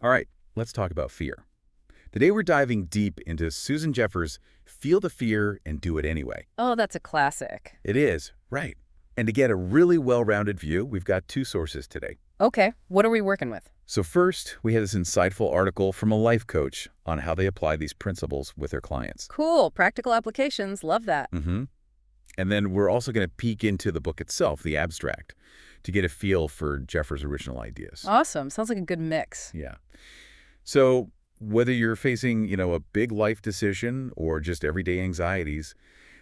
All right, let's talk about fear. Today we're diving deep into Susan Jeffers' Feel the Fear and Do It Anyway. Oh, that's a classic. It is, right. And to get a really well-rounded view, we've got two sources today. Okay, what are we working with? So first, we have this insightful article from a life coach on how they apply these principles with their clients. Cool, practical applications, love that. Mm-hmm. And then we're also going to peek into the book itself, the abstract, to get a feel for Jeffers' original ideas. Awesome, sounds like a good mix. Yeah. So whether you're facing, a big life decision or just everyday anxieties,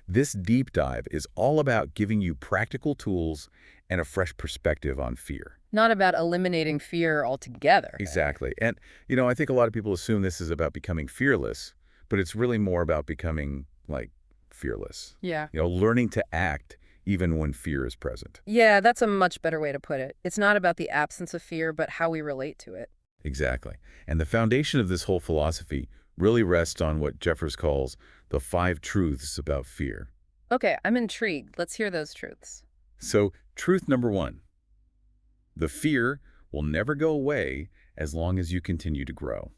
this deep dive is all about giving you practical tools and a fresh perspective on fear. Not about eliminating fear altogether. Exactly. And, I think a lot of people assume this is about becoming fearless, but it's really more about becoming, fearless. Yeah. Learning to act even when fear is present. Yeah, that's a much better way to put it. It's not about the absence of fear, but how we relate to it. Exactly. And the foundation of this whole philosophy really rests on what Jeffers calls the 5 truths about fear. Okay, I'm intrigued. Let's hear those truths. So, truth number 1, the fear will never go away as long as you continue to grow.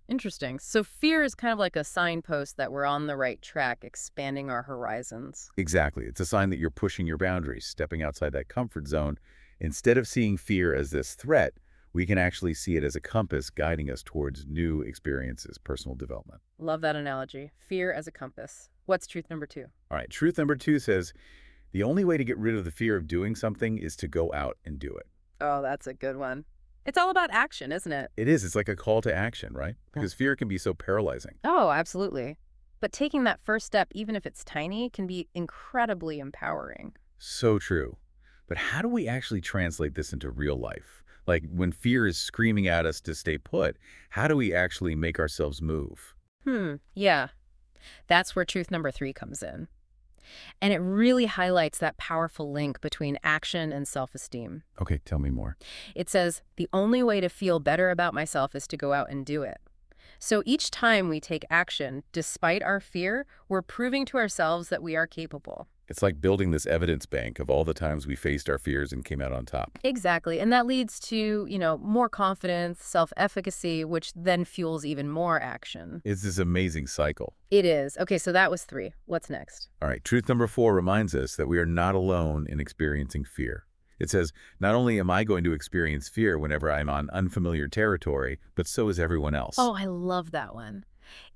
Interesting. So fear is kind of like a signpost that we're on the right track, expanding our horizons. Exactly. It's a sign that you're pushing your boundaries, stepping outside that comfort zone. Instead of seeing fear as this threat, we can actually see it as a compass guiding us towards new experiences, personal development. Love that analogy. Fear as a compass. What's truth number 2? All right, truth number 2 says, the only way to get rid of the fear of doing something is to go out and do it. Oh, that's a good one. It's all about action, isn't it? It is. It's like a call to action, right? Because fear can be so paralyzing. Oh, absolutely. But taking that first step, even if it's tiny, can be incredibly empowering. So true. But how do we actually translate this into real life? Like when fear is screaming at us to stay put, how do we actually make ourselves move? Yeah. That's where truth number 3 comes in. And it really highlights that powerful link between action and self-esteem. Okay, tell me more. It says, the only way to feel better about myself is to go out and do it. So each time we take action, despite our fear, we're proving to ourselves that we are capable. It's like building this evidence bank of all the times we faced our fears and came out on top. Exactly. And that leads to, more confidence, self-efficacy, which then fuels even more action. It's this amazing cycle. It is. Okay, so that was 3. What's next? All right, truth number 4 reminds us that we are not alone in experiencing fear. It says, not only am I going to experience fear whenever I'm on unfamiliar territory, but so is everyone else. Oh, I love that one.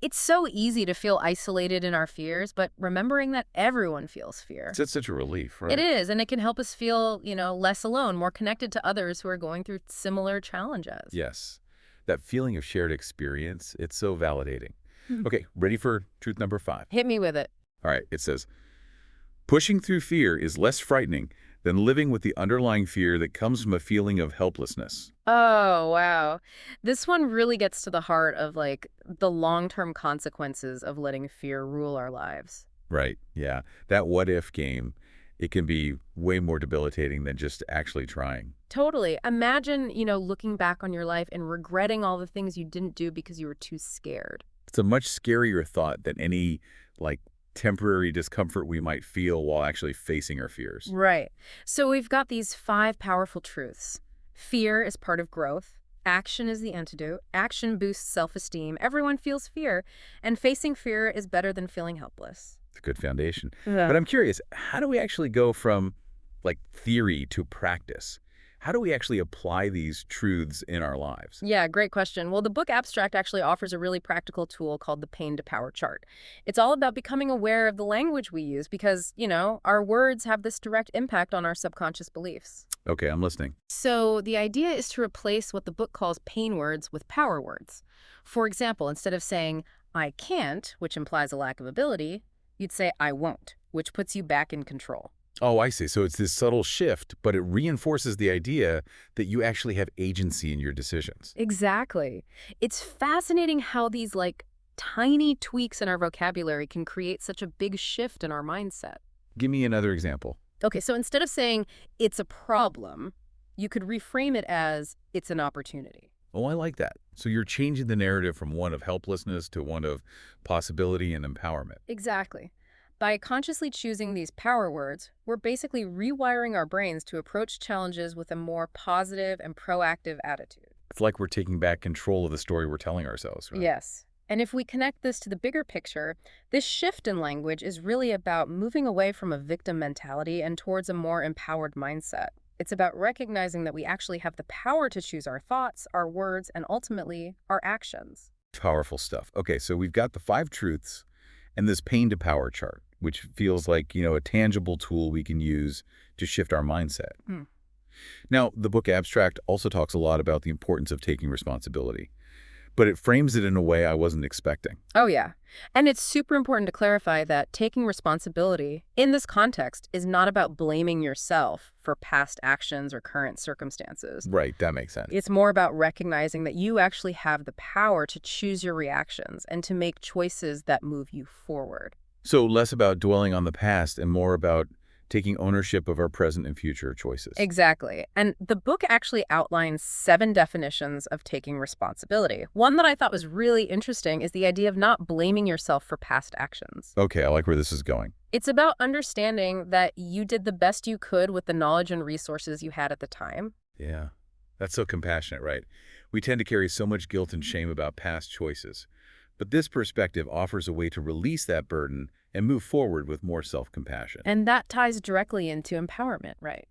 It's so easy to feel isolated in our fears, but remembering that everyone feels fear. It's such a relief, right? It is, and it can help us feel, less alone, more connected to others who are going through similar challenges. Yes. That feeling of shared experience, it's so validating. Okay, ready for truth number 5? Hit me with it. All right, it says, pushing through fear is less frightening than living with the underlying fear that comes from a feeling of helplessness. Oh, wow. This one really gets to the heart of, the long-term consequences of letting fear rule our lives. Right, yeah. That what-if game, it can be way more debilitating than just actually trying. Totally. Imagine, looking back on your life and regretting all the things you didn't do because you were too scared. It's a much scarier thought than any, temporary discomfort we might feel while actually facing our fears. Right. So we've got these 5 powerful truths. Fear is part of growth. Action is the antidote. Action boosts self-esteem. Everyone feels fear. And facing fear is better than feeling helpless. It's a good foundation. Yeah. But I'm curious, how do we actually go from, theory to practice? How do we actually apply these truths in our lives? Yeah, great question. Well, the book Abstract actually offers a really practical tool called the Pain to Power chart. It's all about becoming aware of the language we use because, our words have this direct impact on our subconscious beliefs. Okay, I'm listening. So the idea is to replace what the book calls pain words with power words. For example, instead of saying, I can't, which implies a lack of ability, you'd say, I won't, which puts you back in control. Oh, I see. So it's this subtle shift, but it reinforces the idea that you actually have agency in your decisions. Exactly. It's fascinating how these, tiny tweaks in our vocabulary can create such a big shift in our mindset. Give me another example. Okay, so instead of saying, it's a problem, you could reframe it as, it's an opportunity. Oh, I like that. So you're changing the narrative from one of helplessness to one of possibility and empowerment. Exactly. By consciously choosing these power words, we're basically rewiring our brains to approach challenges with a more positive and proactive attitude. It's like we're taking back control of the story we're telling ourselves, right? Yes. And if we connect this to the bigger picture, this shift in language is really about moving away from a victim mentality and towards a more empowered mindset. It's about recognizing that we actually have the power to choose our thoughts, our words, and ultimately our actions. Powerful stuff. Okay, so we've got the 5 truths and this pain to power chart, which feels like, a tangible tool we can use to shift our mindset. Hmm. Now, the book Abstract also talks a lot about the importance of taking responsibility, but it frames it in a way I wasn't expecting. Oh, yeah. And it's super important to clarify that taking responsibility in this context is not about blaming yourself for past actions or current circumstances. Right, that makes sense. It's more about recognizing that you actually have the power to choose your reactions and to make choices that move you forward. So less about dwelling on the past and more about taking ownership of our present and future choices. Exactly. And the book actually outlines 7 definitions of taking responsibility. One that I thought was really interesting is the idea of not blaming yourself for past actions. Okay, I like where this is going. It's about understanding that you did the best you could with the knowledge and resources you had at the time. Yeah, that's so compassionate, right? We tend to carry so much guilt and shame about past choices. But this perspective offers a way to release that burden and move forward with more self-compassion. And that ties directly into empowerment, right?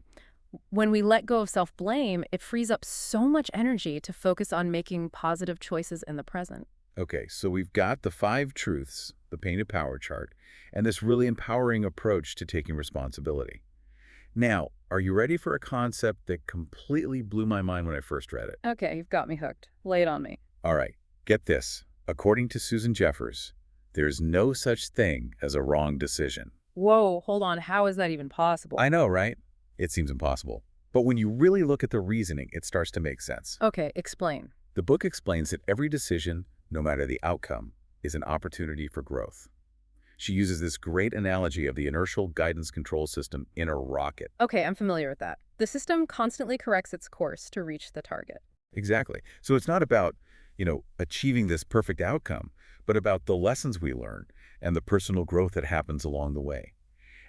When we let go of self-blame, it frees up so much energy to focus on making positive choices in the present. Okay, so we've got the 5 truths, the painted power chart, and this really empowering approach to taking responsibility. Now, are you ready for a concept that completely blew my mind when I first read it? Okay, you've got me hooked. Lay it on me. All right, get this. According to Susan Jeffers, there's no such thing as a wrong decision. Whoa, hold on. How is that even possible? I know, right? It seems impossible. But when you really look at the reasoning, it starts to make sense. Okay, explain. The book explains that every decision, no matter the outcome, is an opportunity for growth. She uses this great analogy of the inertial guidance control system in a rocket. Okay, I'm familiar with that. The system constantly corrects its course to reach the target. Exactly. So it's not about, achieving this perfect outcome, but about the lessons we learn and the personal growth that happens along the way.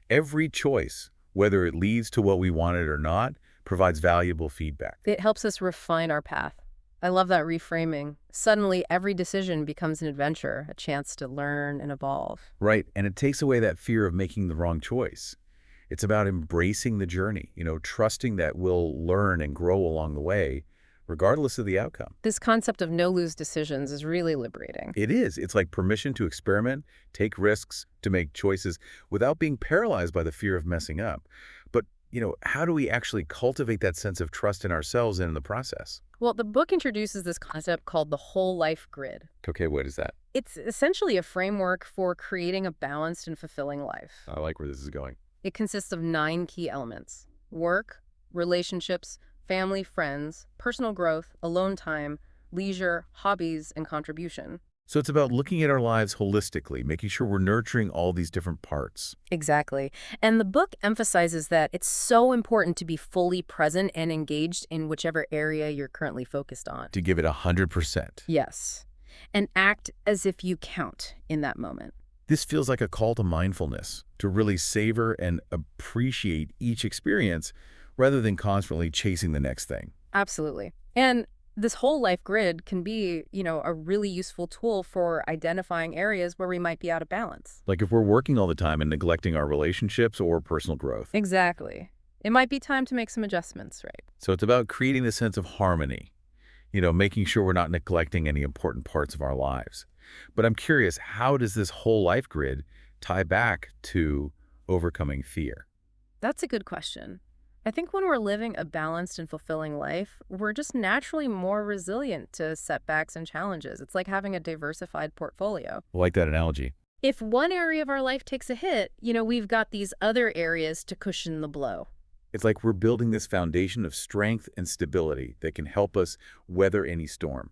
Every choice, whether it leads to what we wanted or not, provides valuable feedback. It helps us refine our path. I love that reframing. Suddenly, every decision becomes an adventure, a chance to learn and evolve. Right, and it takes away that fear of making the wrong choice. It's about embracing the journey, trusting that we'll learn and grow along the way, regardless of the outcome. This concept of no-lose decisions is really liberating. It is. It's like permission to experiment, take risks, to make choices without being paralyzed by the fear of messing up. But, how do we actually cultivate that sense of trust in ourselves and in the process? Well, the book introduces this concept called the whole life grid. Okay, what is that? It's essentially a framework for creating a balanced and fulfilling life. I like where this is going. It consists of 9 key elements: work, relationships, family, friends, personal growth, alone time, leisure, hobbies, and contribution. So it's about looking at our lives holistically, making sure we're nurturing all these different parts. Exactly. And the book emphasizes that it's so important to be fully present and engaged in whichever area you're currently focused on. To give it 100%. Yes. And act as if you count in that moment. This feels like a call to mindfulness, to really savor and appreciate each experience rather than constantly chasing the next thing. Absolutely. And this whole life grid can be, a really useful tool for identifying areas where we might be out of balance. Like if we're working all the time and neglecting our relationships or personal growth. Exactly. It might be time to make some adjustments, right? So it's about creating the sense of harmony, making sure we're not neglecting any important parts of our lives. But I'm curious, how does this whole life grid tie back to overcoming fear? That's a good question. I think when we're living a balanced and fulfilling life, we're just naturally more resilient to setbacks and challenges. It's like having a diversified portfolio. I like that analogy. If one area of our life takes a hit, we've got these other areas to cushion the blow. It's like we're building this foundation of strength and stability that can help us weather any storm.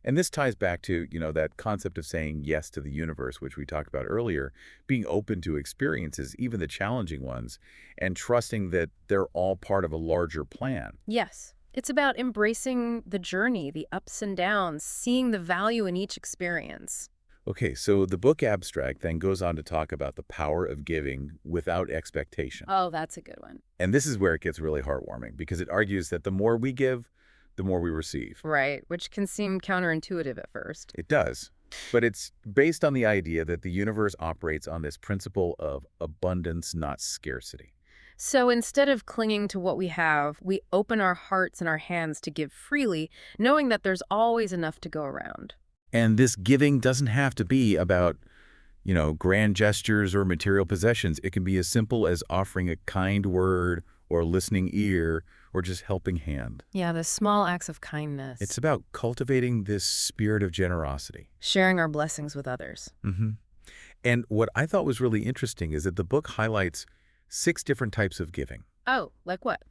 And this ties back to, that concept of saying yes to the universe, which we talked about earlier, being open to experiences, even the challenging ones, and trusting that they're all part of a larger plan. Yes. It's about embracing the journey, the ups and downs, seeing the value in each experience. Okay, so the book Abstract then goes on to talk about the power of giving without expectation. Oh, that's a good one. And this is where it gets really heartwarming because it argues that the more we give, the more we receive. Right, which can seem counterintuitive at first. It does. But it's based on the idea that the universe operates on this principle of abundance, not scarcity. So instead of clinging to what we have, we open our hearts and our hands to give freely, knowing that there's always enough to go around. And this giving doesn't have to be about, grand gestures or material possessions. It can be as simple as offering a kind word or a listening ear or just helping hand. Yeah, the small acts of kindness, It's about cultivating this spirit of generosity. sharing our blessings with others. hmm And what I thought was really interesting is that the book highlights 6 different types of giving. Oh, like what?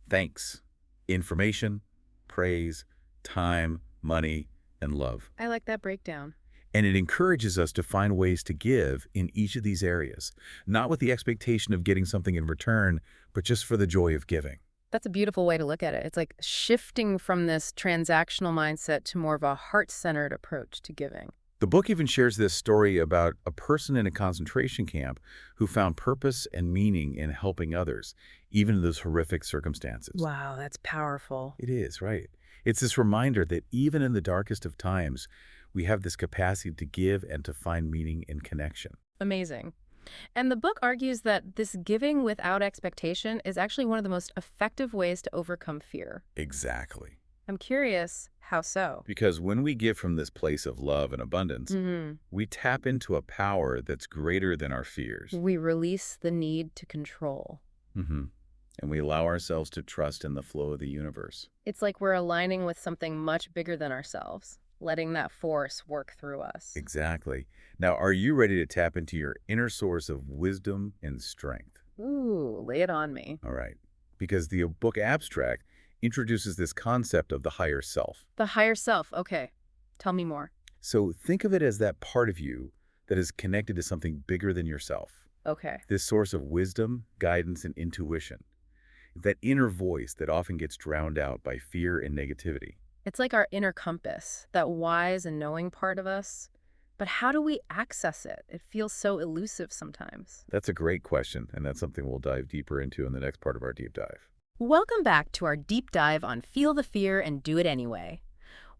Thanks, information, praise, time, money, and love. I like that breakdown. And it encourages us to find ways to give in each of these areas, not with the expectation of getting something in return, but just for the joy of giving. That's a beautiful way to look at it. It's like shifting from this transactional mindset to more of a heart-centered approach to giving. The book even shares this story about a person in a concentration camp who found purpose and meaning in helping others, even in those horrific circumstances. Wow, that's powerful. It is, right. It's this reminder that even in the darkest of times, we have this capacity to give and to find meaning in connection. Amazing. And the book argues that this giving without expectation is actually one of the most effective ways to overcome fear. Exactly. I'm curious, how so? Because when we give from this place of love and abundance, hmm we tap into a power that's greater than our fears. We release the need to control. hmm And we allow ourselves to trust in the flow of the universe. It's like we're aligning with something much bigger than ourselves, letting that force work through us. Exactly. Now, are you ready to tap into your inner source of wisdom and strength? Ooh, lay it on me. All right. Because the book Abstract introduces this concept of the higher self. The higher self, okay. Tell me more. So think of it as that part of you that is connected to something bigger than yourself. Okay. This source of wisdom, guidance, and intuition. That inner voice that often gets drowned out by fear and negativity. It's like our inner compass, that wise and knowing part of us. But how do we access it? It feels so elusive sometimes. That's a great question, and that's something we'll dive deeper into in the next part of our deep dive. Welcome back to our deep dive on Feel the Fear and Do It Anyway.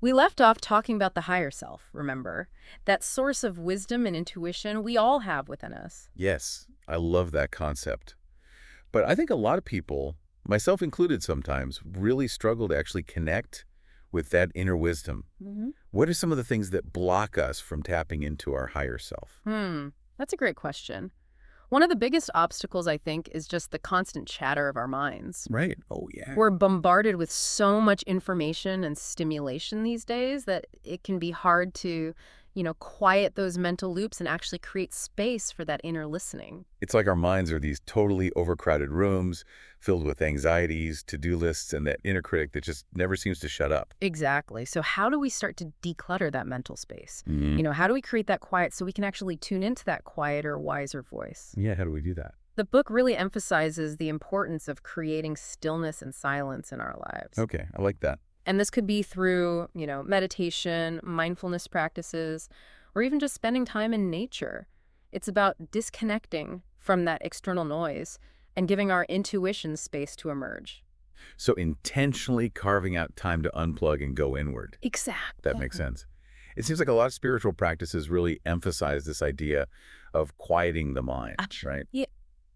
We left off talking about the higher self, remember? That source of wisdom and intuition we all have within us. Yes, I love that concept. But I think a lot of people, myself included sometimes, really struggle to actually connect with that inner wisdom. What are some of the things that block us from tapping into our higher self? That's a great question. One of the biggest obstacles, I think, is just the constant chatter of our minds. Right. Oh, yeah. We're bombarded with so much information and stimulation these days that it can be hard to, quiet those mental loops and actually create space for that inner listening. It's like our minds are these totally overcrowded rooms filled with anxieties, to-do lists, and that inner critic that just never seems to shut up. Exactly. So how do we start to declutter that mental space? Mhm. How do we create that quiet so we can actually tune into that quieter, wiser voice? Yeah, how do we do that? The book really emphasizes the importance of creating stillness and silence in our lives. Okay, I like that. And this could be through, meditation, mindfulness practices, or even just spending time in nature. It's about disconnecting from that external noise and giving our intuition space to emerge. So intentionally carving out time to unplug and go inward. Exactly. That makes sense. It seems like a lot of spiritual practices really emphasize this idea of quieting the mind, right? Yeah,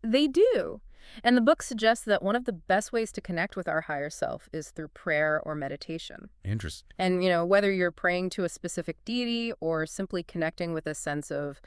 they do. And the book suggests that one of the best ways to connect with our higher self is through prayer or meditation. Interesting. And, whether you're praying to a specific deity or simply connecting with a sense of,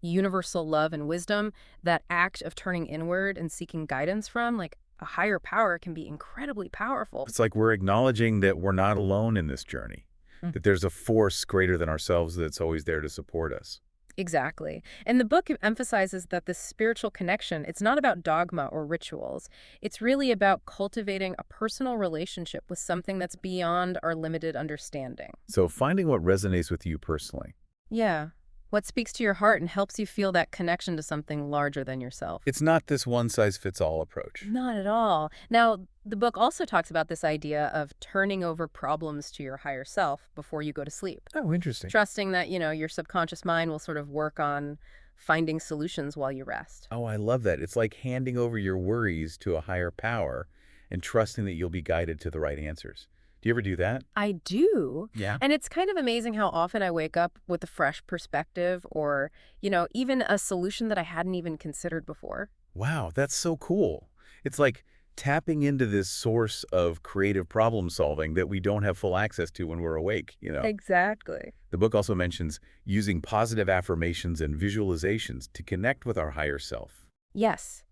universal love and wisdom, that act of turning inward and seeking guidance from, like, a higher power can be incredibly powerful. It's like we're acknowledging that we're not alone in this journey, that there's a force greater than ourselves that's always there to support us. Exactly. And the book emphasizes that this spiritual connection, it's not about dogma or rituals. It's really about cultivating a personal relationship with something that's beyond our limited understanding. So finding what resonates with you personally. Yeah. What speaks to your heart and helps you feel that connection to something larger than yourself. It's not this one-size-fits-all approach. Not at all. Now, the book also talks about this idea of turning over problems to your higher self before you go to sleep. Oh, interesting. Trusting that, your subconscious mind will sort of work on finding solutions while you rest. Oh, I love that. It's like handing over your worries to a higher power and trusting that you'll be guided to the right answers. Do you ever do that? I do. Yeah. And it's kind of amazing how often I wake up with a fresh perspective or, even a solution that I hadn't even considered before. Wow, that's so cool. It's like tapping into this source of creative problem solving that we don't have full access to when we're awake. Exactly. The book also mentions using positive affirmations and visualizations to connect with our higher self. Yes.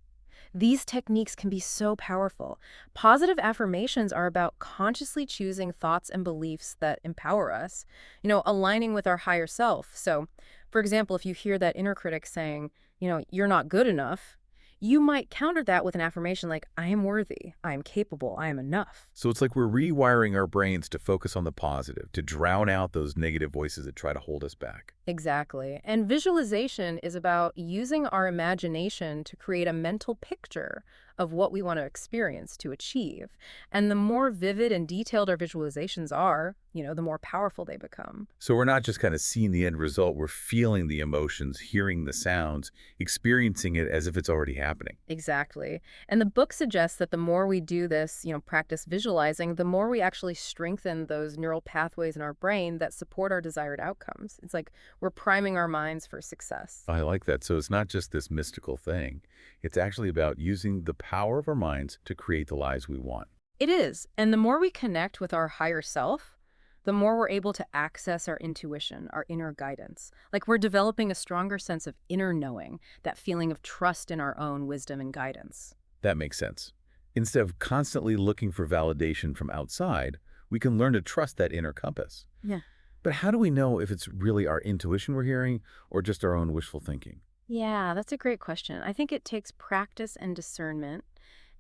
These techniques can be so powerful. Positive affirmations are about consciously choosing thoughts and beliefs that empower us, aligning with our higher self. So, for example, if you hear that inner critic saying, you're not good enough, you might counter that with an affirmation like, I am worthy, I am capable, I am enough. So it's like we're rewiring our brains to focus on the positive, to drown out those negative voices that try to hold us back. Exactly. And visualization is about using our imagination to create a mental picture of what we want to experience, to achieve. And the more vivid and detailed our visualizations are, the more powerful they become. So we're not just kind of seeing the end result, we're feeling the emotions, hearing the sounds, experiencing it as if it's already happening. Exactly. And the book suggests that the more we do this, practice visualizing, the more we actually strengthen those neural pathways in our brain that support our desired outcomes. It's like we're priming our minds for success. I like that. So it's not just this mystical thing. It's actually about using the power of our minds to create the lives we want. It is. And the more we connect with our higher self, the more we're able to access our intuition, our inner guidance. Like we're developing a stronger sense of inner knowing, that feeling of trust in our own wisdom and guidance. That makes sense. Instead of constantly looking for validation from outside, we can learn to trust that inner compass. Yeah. But how do we know if it's really our intuition we're hearing or just our own wishful thinking? Yeah, that's a great question. I think it takes practice and discernment.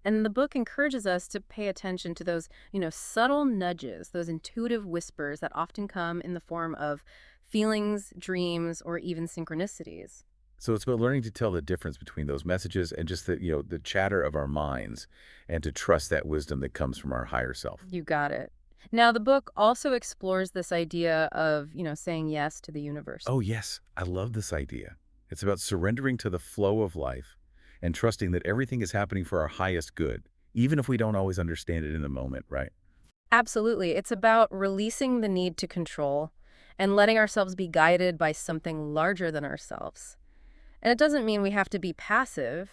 And the book encourages us to pay attention to those, subtle nudges, those intuitive whispers that often come in the form of feelings, dreams, or even synchronicities. So it's about learning to tell the difference between those messages and just the chatter of our minds and to trust that wisdom that comes from our higher self. You got it. Now, the book also explores this idea of, saying yes to the universe. Oh, yes, I love this idea. It's about surrendering to the flow of life and trusting that everything is happening for our highest good, even if we don't always understand it in the moment, right? Absolutely. It's about releasing the need to control and letting ourselves be guided by something larger than ourselves. And it doesn't mean we have to be passive,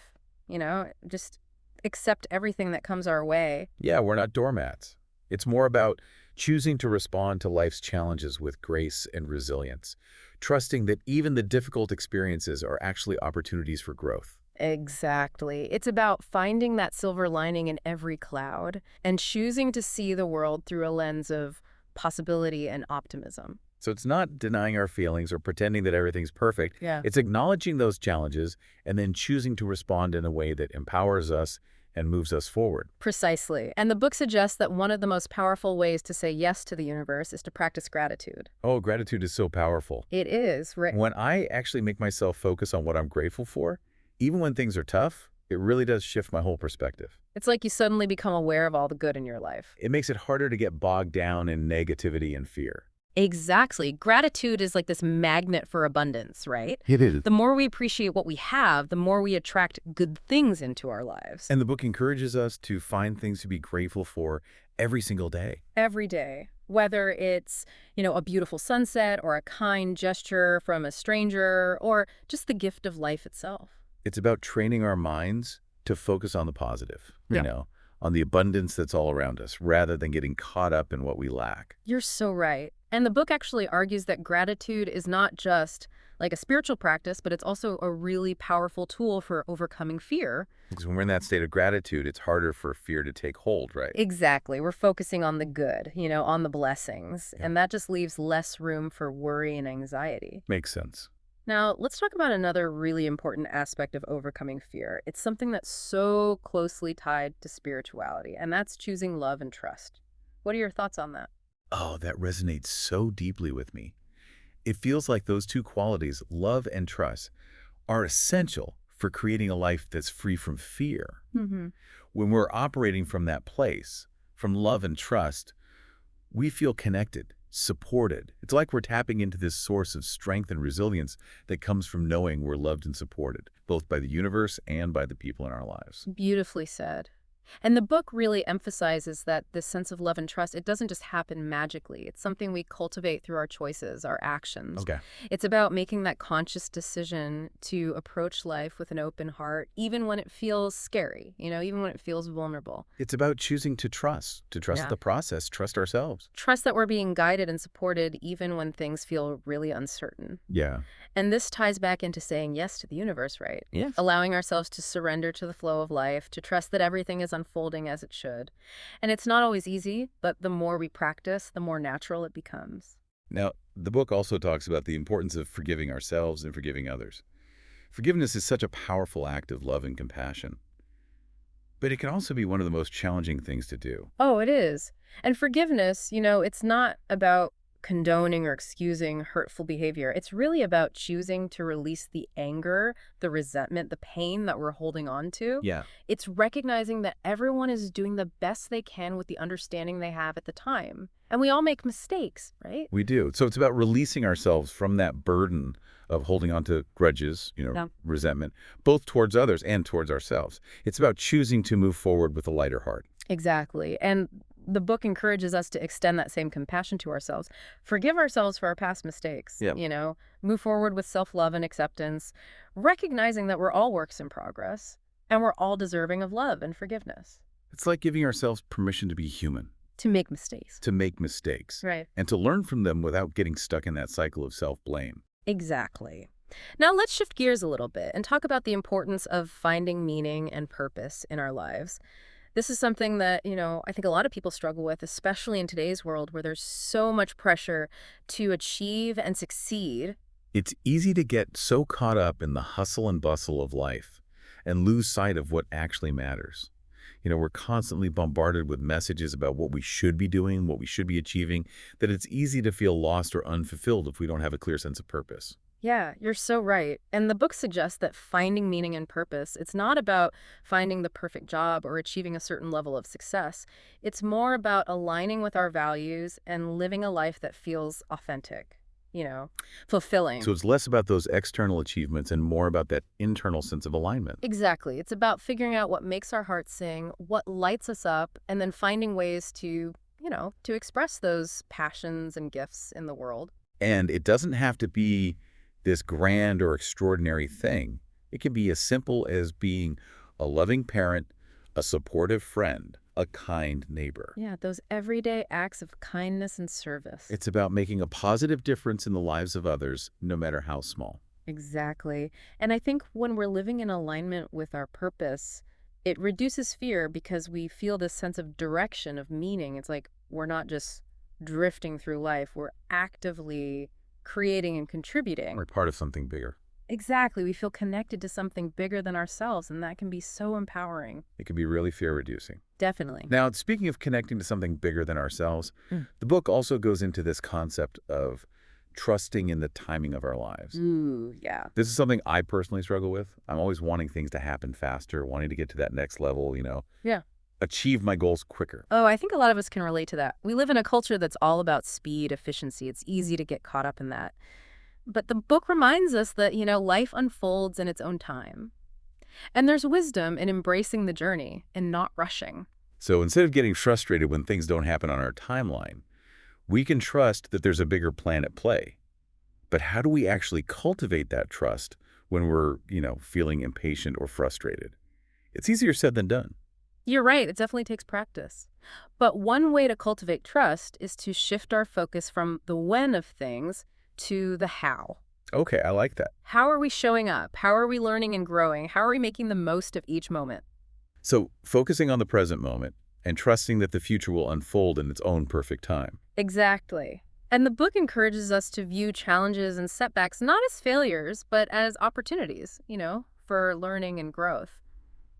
just accept everything that comes our way. Yeah, we're not doormats. It's more about choosing to respond to life's challenges with grace and resilience, trusting that even the difficult experiences are actually opportunities for growth. Exactly. It's about finding that silver lining in every cloud and choosing to see the world through a lens of possibility and optimism. So it's not denying our feelings or pretending that everything's perfect. Yeah. It's acknowledging those challenges and then choosing to respond in a way that empowers us and moves us forward. Precisely. And the book suggests that one of the most powerful ways to say yes to the universe is to practice gratitude. Oh, gratitude is so powerful. It is, right? When I actually make myself focus on what I'm grateful for, even when things are tough, it really does shift my whole perspective. It's like you suddenly become aware of all the good in your life. It makes it harder to get bogged down in negativity and fear. Exactly. Gratitude is like this magnet for abundance, right? It is. The more we appreciate what we have, the more we attract good things into our lives. And the book encourages us to find things to be grateful for every single day. Every day, whether it's, a beautiful sunset or a kind gesture from a stranger or just the gift of life itself. It's about training our minds to focus on the positive, Yeah. on the abundance that's all around us, rather than getting caught up in what we lack. You're so right. And the book actually argues that gratitude is not just like a spiritual practice, but it's also a really powerful tool for overcoming fear. Because when we're in that state of gratitude, it's harder for fear to take hold, right? Exactly. We're focusing on the good, on the blessings, Yeah. and that just leaves less room for worry and anxiety. Makes sense. Now, let's talk about another really important aspect of overcoming fear. It's something that's so closely tied to spirituality, and that's choosing love and trust. What are your thoughts on that? Oh, that resonates so deeply with me. It feels like those two qualities, love and trust, are essential for creating a life that's free from fear. Mm-hmm. When we're operating from that place, from love and trust, we feel connected, supported. It's like we're tapping into this source of strength and resilience that comes from knowing we're loved and supported, both by the universe and by the people in our lives. Beautifully said. And the book really emphasizes that this sense of love and trust, it doesn't just happen magically. It's something we cultivate through our choices, our actions. Okay. It's about making that conscious decision to approach life with an open heart, even when it feels scary, even when it feels vulnerable. It's about choosing to trust Yeah. the process, trust ourselves. Trust that we're being guided and supported even when things feel really uncertain. Yeah. And this ties back into saying yes to the universe, right? Yes. Allowing ourselves to surrender to the flow of life, to trust that everything is unfolding as it should. And it's not always easy, but the more we practice, the more natural it becomes. Now, the book also talks about the importance of forgiving ourselves and forgiving others. Forgiveness is such a powerful act of love and compassion, but it can also be one of the most challenging things to do. Oh, it is. And forgiveness, it's not about condoning or excusing hurtful behavior. It's really about choosing to release the anger, the resentment, the pain that we're holding on to. Yeah. It's recognizing that everyone is doing the best they can with the understanding they have at the time. And we all make mistakes, right? We do. So it's about releasing ourselves from that burden of holding on to grudges, Yeah. resentment, both towards others and towards ourselves. It's about choosing to move forward with a lighter heart. Exactly. And the book encourages us to extend that same compassion to ourselves. Forgive ourselves for our past mistakes, Yeah. move forward with self-love and acceptance, recognizing that we're all works in progress and we're all deserving of love and forgiveness. It's like giving ourselves permission to be human, To make mistakes. to make mistakes, Right. and to learn from them without getting stuck in that cycle of self-blame. Exactly. Now let's shift gears a little bit and talk about the importance of finding meaning and purpose in our lives. This is something that, I think a lot of people struggle with, especially in today's world where there's so much pressure to achieve and succeed. It's easy to get so caught up in the hustle and bustle of life and lose sight of what actually matters. We're constantly bombarded with messages about what we should be doing, what we should be achieving, that it's easy to feel lost or unfulfilled if we don't have a clear sense of purpose. Yeah, you're so right. And the book suggests that finding meaning and purpose, it's not about finding the perfect job or achieving a certain level of success. It's more about aligning with our values and living a life that feels authentic, fulfilling. So it's less about those external achievements and more about that internal sense of alignment. Exactly. It's about figuring out what makes our hearts sing, what lights us up, and then finding ways to express those passions and gifts in the world. And it doesn't have to be this grand or extraordinary thing. It can be as simple as being a loving parent, a supportive friend, a kind neighbor. Yeah, those everyday acts of kindness and service. It's about making a positive difference in the lives of others, no matter how small. Exactly. And I think when we're living in alignment with our purpose, it reduces fear because we feel this sense of direction, of meaning. It's like we're not just drifting through life, we're actively creating and contributing. We're part of something bigger. Exactly. We feel connected to something bigger than ourselves, and that can be so empowering. It can be really fear-reducing. Definitely. Now, speaking of connecting to something bigger than ourselves, Mm. the book also goes into this concept of trusting in the timing of our lives. Ooh, yeah. This is something I personally struggle with. I'm always wanting things to happen faster, wanting to get to that next level, Yeah. achieve my goals quicker. Oh, I think a lot of us can relate to that. We live in a culture that's all about speed, efficiency. It's easy to get caught up in that. But the book reminds us that, life unfolds in its own time. And there's wisdom in embracing the journey and not rushing. So instead of getting frustrated when things don't happen on our timeline, we can trust that there's a bigger plan at play. But how do we actually cultivate that trust when we're, feeling impatient or frustrated? It's easier said than done. You're right, it definitely takes practice. But one way to cultivate trust is to shift our focus from the when of things to the how. Okay, I like that. How are we showing up? How are we learning and growing? How are we making the most of each moment? So focusing on the present moment and trusting that the future will unfold in its own perfect time. Exactly. And the book encourages us to view challenges and setbacks not as failures, but as opportunities, for learning and growth.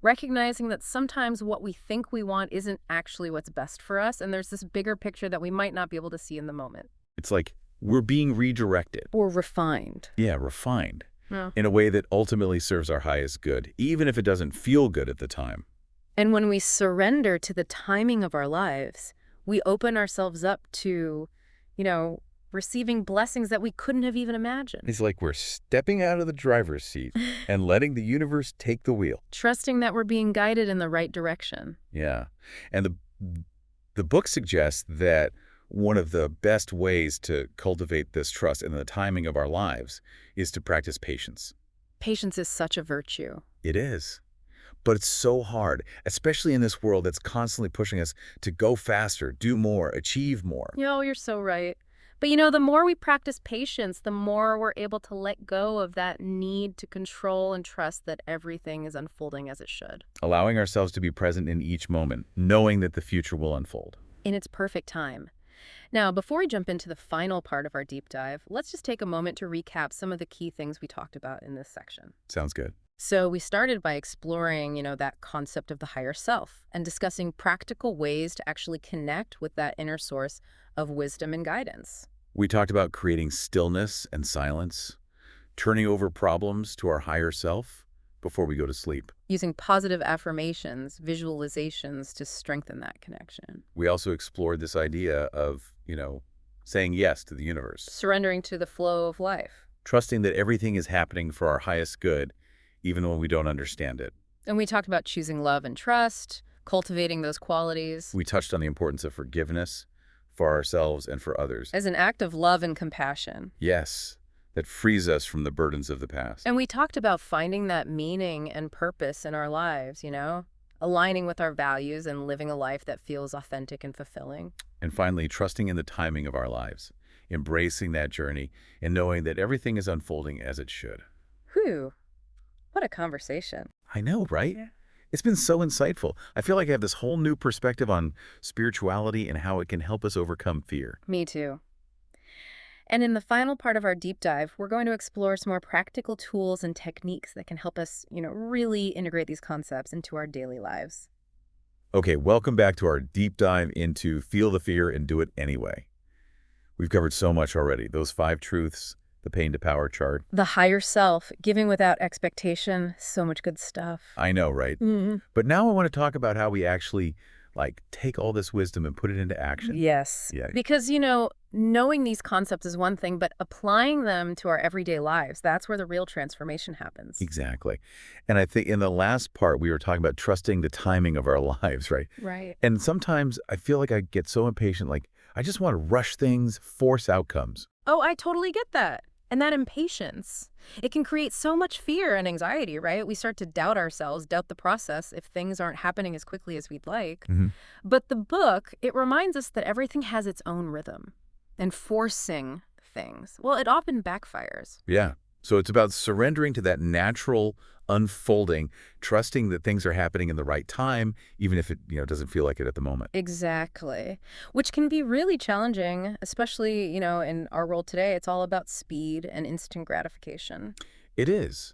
Recognizing that sometimes what we think we want isn't actually what's best for us, and there's this bigger picture that we might not be able to see in the moment. It's like we're being redirected. Or refined. Yeah, refined. Yeah. In a way that ultimately serves our highest good, even if it doesn't feel good at the time. And when we surrender to the timing of our lives, we open ourselves up to, receiving blessings that we couldn't have even imagined. It's like we're stepping out of the driver's seat and letting the universe take the wheel. Trusting that we're being guided in the right direction. Yeah. And the book suggests that one of the best ways to cultivate this trust in the timing of our lives is to practice patience. Patience is such a virtue. It is. But it's so hard, especially in this world that's constantly pushing us to go faster, do more, achieve more. You're so right. But the more we practice patience, the more we're able to let go of that need to control and trust that everything is unfolding as it should. Allowing ourselves to be present in each moment, knowing that the future will unfold. In its perfect time. Now, before we jump into the final part of our deep dive, let's just take a moment to recap some of the key things we talked about in this section. Sounds good. So we started by exploring, that concept of the higher self and discussing practical ways to actually connect with that inner source of wisdom and guidance. We talked about creating stillness and silence, turning over problems to our higher self before we go to sleep. Using positive affirmations, visualizations to strengthen that connection. We also explored this idea of, saying yes to the universe, Surrendering to the flow of life. trusting that everything is happening for our highest good, even when we don't understand it. And we talked about choosing love and trust, cultivating those qualities We touched on the importance of forgiveness for ourselves and for others. as an act of love and compassion. Yes, that frees us from the burdens of the past. And we talked about finding that meaning and purpose in our lives, aligning with our values and living a life that feels authentic and fulfilling. And finally, trusting in the timing of our lives, embracing that journey, and knowing that everything is unfolding as it should. Whew, what a conversation. I know, right? Yeah. It's been so insightful. I feel like I have this whole new perspective on spirituality and how it can help us overcome fear. Me too. And in the final part of our deep dive, we're going to explore some more practical tools and techniques that can help us, really integrate these concepts into our daily lives. Okay, welcome back to our deep dive into Feel the Fear and Do It Anyway. We've covered so much already. Those 5 truths, the pain to power chart. The higher self, giving without expectation, so much good stuff. I know, right? But now I want to talk about how we actually, take all this wisdom and put it into action. Yes. Yeah. Because, knowing these concepts is one thing, but applying them to our everyday lives, that's where the real transformation happens. Exactly. And I think in the last part, we were talking about trusting the timing of our lives, right? Right. And sometimes I feel like I get so impatient, I just want to rush things, force outcomes. Oh, I totally get that. And that impatience, it can create so much fear and anxiety, right? We start to doubt ourselves, doubt the process if things aren't happening as quickly as we'd like. But the book, it reminds us that everything has its own rhythm. And forcing things, well, it often backfires. Yeah. So it's about surrendering to that natural unfolding, trusting that things are happening in the right time, even if it doesn't feel like it at the moment. Exactly. Which can be really challenging, especially, in our world today. It's all about speed and instant gratification. It is.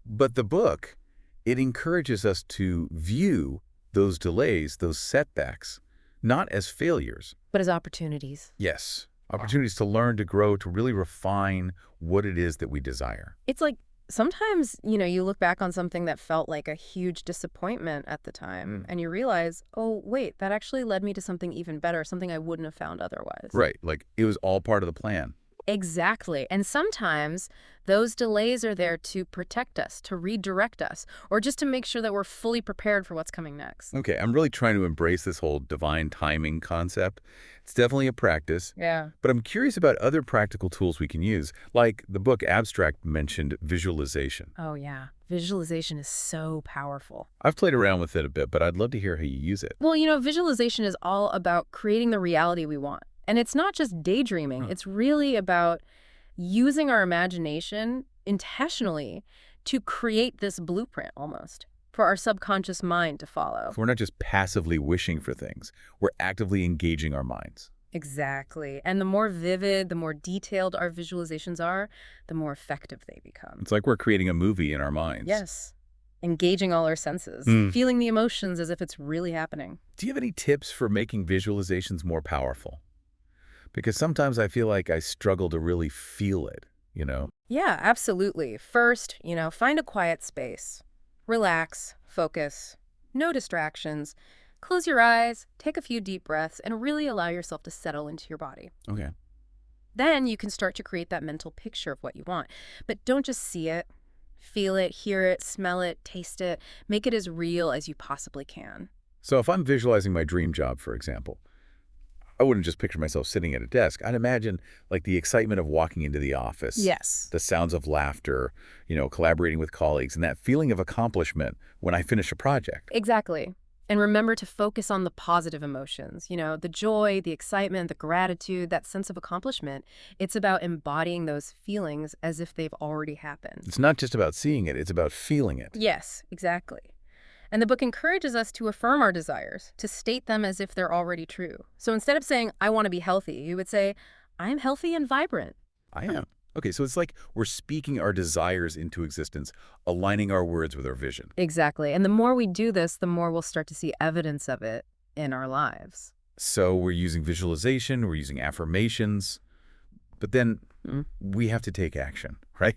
But the book, it encourages us to view those delays, those setbacks, not as failures. But as opportunities. Yes. Opportunities to learn, to grow, to really refine what it is that we desire. It's like sometimes, you look back on something that felt like a huge disappointment at the time, and you realize, oh, wait, that actually led me to something even better, something I wouldn't have found otherwise. Right. It was all part of the plan. Exactly. And sometimes those delays are there to protect us, to redirect us, or just to make sure that we're fully prepared for what's coming next. Okay, I'm really trying to embrace this whole divine timing concept. It's definitely a practice. Yeah. But I'm curious about other practical tools we can use, like the book Abstract mentioned visualization. Oh, yeah. Visualization is so powerful. I've played around with it a bit, but I'd love to hear how you use it. Well, visualization is all about creating the reality we want. And it's not just daydreaming. It's really about using our imagination intentionally to create this blueprint almost for our subconscious mind to follow. We're not just passively wishing for things. We're actively engaging our minds. Exactly. And the more vivid, the more detailed our visualizations are, the more effective they become. It's like we're creating a movie in our minds. Yes. Engaging all our senses, feeling the emotions as if it's really happening. Do you have any tips for making visualizations more powerful? Because sometimes I feel like I struggle to really feel it, Yeah, absolutely. First, find a quiet space. Relax, focus, no distractions. Close your eyes, take a few deep breaths, and really allow yourself to settle into your body. Okay. Then you can start to create that mental picture of what you want. But don't just see it, feel it, hear it, smell it, taste it. Make it as real as you possibly can. So if I'm visualizing my dream job, for example, I wouldn't just picture myself sitting at a desk. I'd imagine like the excitement of walking into the office, Yes. the sounds of laughter, collaborating with colleagues, and that feeling of accomplishment when I finish a project. Exactly. And remember to focus on the positive emotions, the joy, the excitement, the gratitude, that sense of accomplishment. It's about embodying those feelings as if they've already happened. It's not just about seeing it, it's about feeling it. Yes, exactly. And the book encourages us to affirm our desires, to state them as if they're already true. So instead of saying, I want to be healthy, you would say, I'm healthy and vibrant. I am. Okay, so it's like we're speaking our desires into existence, aligning our words with our vision. Exactly. And the more we do this, the more we'll start to see evidence of it in our lives. So we're using visualization, we're using affirmations, but then Mm. we have to take action, right?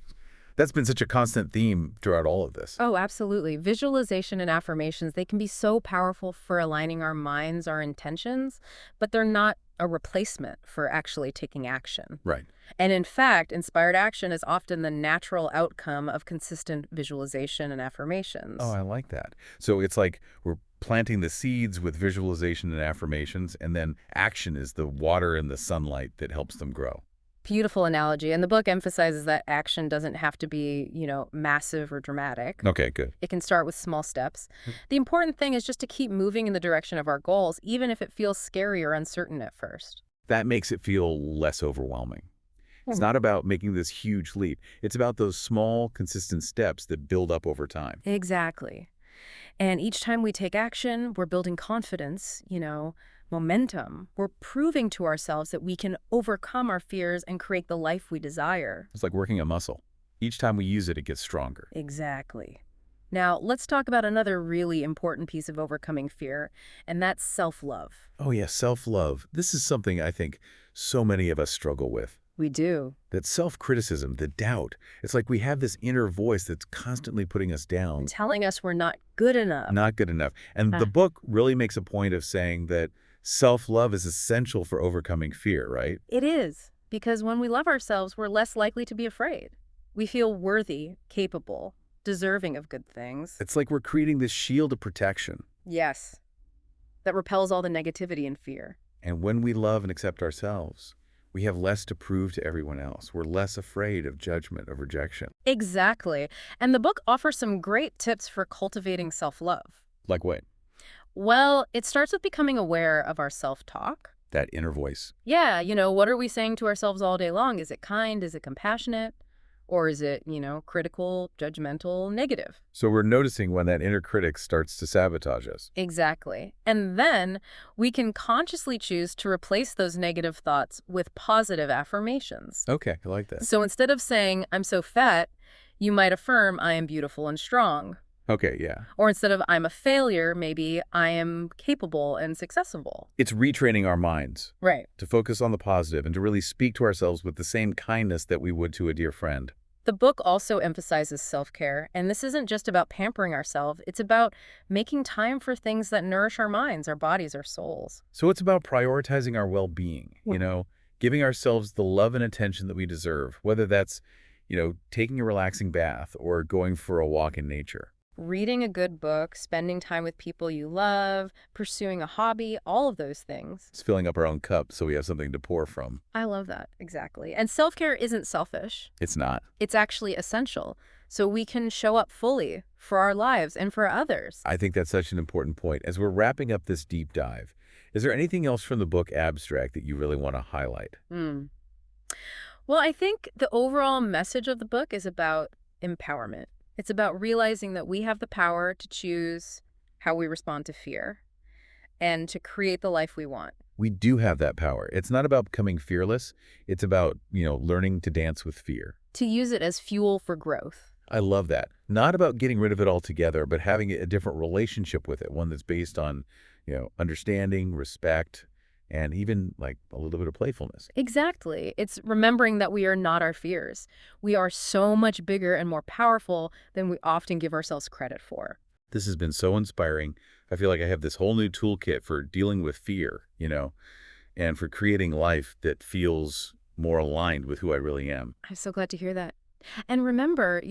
That's been such a constant theme throughout all of this. Oh, absolutely. Visualization and affirmations, they can be so powerful for aligning our minds, our intentions, but they're not a replacement for actually taking action. Right. And in fact, inspired action is often the natural outcome of consistent visualization and affirmations. Oh, I like that. So it's like we're planting the seeds with visualization and affirmations, and then action is the water and the sunlight that helps them grow. Beautiful analogy. And the book emphasizes that action doesn't have to be, massive or dramatic. Okay, good. It can start with small steps. The important thing is just to keep moving in the direction of our goals, even if it feels scary or uncertain at first. That makes it feel less overwhelming. It's not about making this huge leap. It's about those small, consistent steps that build up over time. Exactly. And each time we take action, we're building confidence, momentum. We're proving to ourselves that we can overcome our fears and create the life we desire. It's like working a muscle. Each time we use it, it gets stronger. Exactly. Now, let's talk about another really important piece of overcoming fear, and that's self-love. Oh, yeah, self-love. This is something I think so many of us struggle with. We do. That self-criticism, the doubt. It's like we have this inner voice that's constantly putting us down. Telling us we're not good enough. Not good enough. And the book really makes a point of saying that self-love is essential for overcoming fear, right? It is, because when we love ourselves, we're less likely to be afraid. We feel worthy, capable, deserving of good things. It's like we're creating this shield of protection. Yes. That repels all the negativity and fear. And when we love and accept ourselves, we have less to prove to everyone else. We're less afraid of judgment, of rejection. Exactly. And the book offers some great tips for cultivating self-love. Like what? Well, it starts with becoming aware of our self-talk. That inner voice. Yeah, what are we saying to ourselves all day long? Is it kind? Is it compassionate? Or is it, critical, judgmental, negative? So we're noticing when that inner critic starts to sabotage us. Exactly. And then we can consciously choose to replace those negative thoughts with positive affirmations. Okay, I like that. So instead of saying, I'm so fat, you might affirm, I am beautiful and strong. Okay, yeah. Or instead of, I'm a failure, maybe I am capable and successful. It's retraining our minds Right. to focus on the positive and to really speak to ourselves with the same kindness that we would to a dear friend. The book also emphasizes self-care, and this isn't just about pampering ourselves. It's about making time for things that nourish our minds, our bodies, our souls. So it's about prioritizing our well-being, giving ourselves the love and attention that we deserve, whether that's, taking a relaxing bath or going for a walk in nature. Reading a good book, spending time with people you love, pursuing a hobby, all of those things. It's filling up our own cup so we have something to pour from. I love that, exactly. And self-care isn't selfish. It's not. It's actually essential, so we can show up fully for our lives and for others. I think that's such an important point. As we're wrapping up this deep dive, is there anything else from the book Abstract that you really want to highlight? Well, I think the overall message of the book is about empowerment. It's about realizing that we have the power to choose how we respond to fear and to create the life we want. We do have that power. It's not about becoming fearless. It's about, learning to dance with fear. To use it as fuel for growth. I love that. Not about getting rid of it altogether, but having a different relationship with it, one that's based on, understanding, respect, and even like a little bit of playfulness. Exactly. It's remembering that we are not our fears. We are so much bigger and more powerful than we often give ourselves credit for. This has been so inspiring. I feel like I have this whole new toolkit for dealing with fear, and for creating life that feels more aligned with who I really am. I'm so glad to hear that. And remember,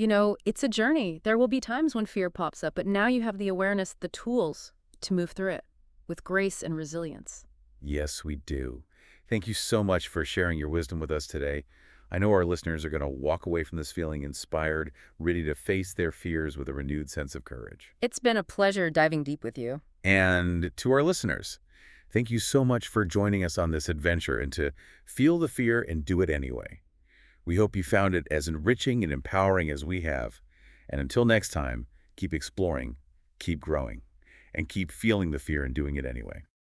it's a journey. There will be times when fear pops up, but now you have the awareness, the tools to move through it with grace and resilience. Yes, we do. Thank you so much for sharing your wisdom with us today. I know our listeners are going to walk away from this feeling inspired, ready to face their fears with a renewed sense of courage. It's been a pleasure diving deep with you. And to our listeners, thank you so much for joining us on this adventure and to feel the fear and do it anyway. We hope you found it as enriching and empowering as we have. And until next time, keep exploring, keep growing, and keep feeling the fear and doing it anyway.